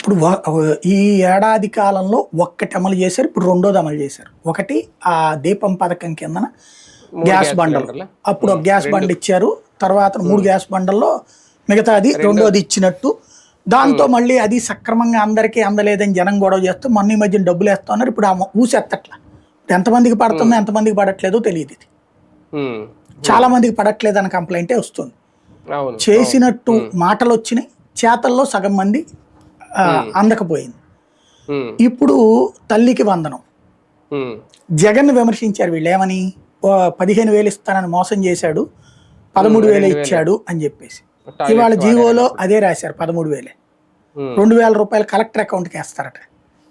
ఇప్పుడు ఈ ఏడాది కాలంలో ఒక్కటి అమలు చేశారు, ఇప్పుడు రెండోది అమలు చేశారు. ఒకటి ఆ దీపం పథకం కిందన గ్యాస్ బండలు, అప్పుడు ఒక గ్యాస్ బండ్ ఇచ్చారు, తర్వాత 3 గ్యాస్ బండల్లో మిగతాది రెండోది ఇచ్చినట్టు. దాంతో మళ్ళీ అది సక్రమంగా అందరికీ అందలేదని జనం గొడవ చేస్తూ మొన్న ఈ మధ్యన డబ్బులు వేస్తా ఉన్నారు. ఇప్పుడు ఆ ఊసెత్తట్లా. ఎంతమందికి పడుతుందో ఎంతమందికి పడట్లేదో తెలియదు. ఇది చాలా మందికి పడట్లేదు అన్న కంప్లైంటే వస్తుంది. చేసినట్టు మాటలు వచ్చినాయి, చేతల్లో సగం మంది అందకపోయింది. ఇప్పుడు తల్లికి వందనం, జగన్ విమర్శించారు వీళ్ళు ఏమని, 15,000 ఇస్తానని మోసం చేశాడు, 13,000 ఇచ్చాడు అని చెప్పేసి. ఇవాళ జీవోలో అదే రాశారు, 13,000. 2,000 రూపాయలు కలెక్టర్ అకౌంట్కి వేస్తారట.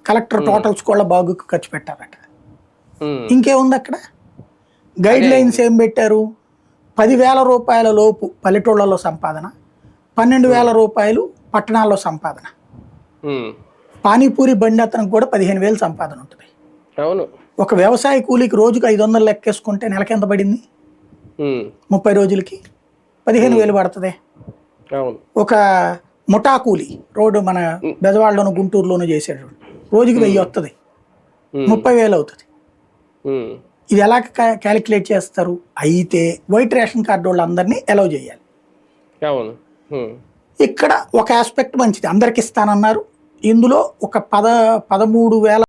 కలెక్టర్ టోటల్ స్కూళ్ళ బాగుకు ఖర్చు పెట్టారట. ఇంకేముంది అక్కడ? గైడ్ లైన్స్ ఏం పెట్టారు? 10,000 రూపాయల లోపు పల్లెటూళ్ళలో సంపాదన, 12,000 రూపాయలు పట్టణాల్లో సంపాదన. పానీపూరి బండి అతనికి కూడా 15,000 సంపాదన ఉంటుంది. ఒక వ్యవసాయ కూలీకి రోజుకి 500 లెక్కేసుకుంటే నెలకి ఎంత పడింది? 30 రోజులకి 15,000 పడుతుంది. ఒక ముఠా కూలీ రోడ్డు మన బెజవాడలోను గుంటూరులోను చేసేటప్పుడు రోజుకి 1000 వస్తుంది, 30,000 అవుతుంది. ఇది ఎలా క్యాలిక్యులేట్ చేస్తారు? అయితే వైట్ రేషన్ కార్డు వాళ్ళందరినీ అలౌ చేయాలి. ఇక్కడ ఒక ఆస్పెక్ట్ మంచిది, అందరికి ఇస్తానన్నారు. ఇందులో ఒక 13,000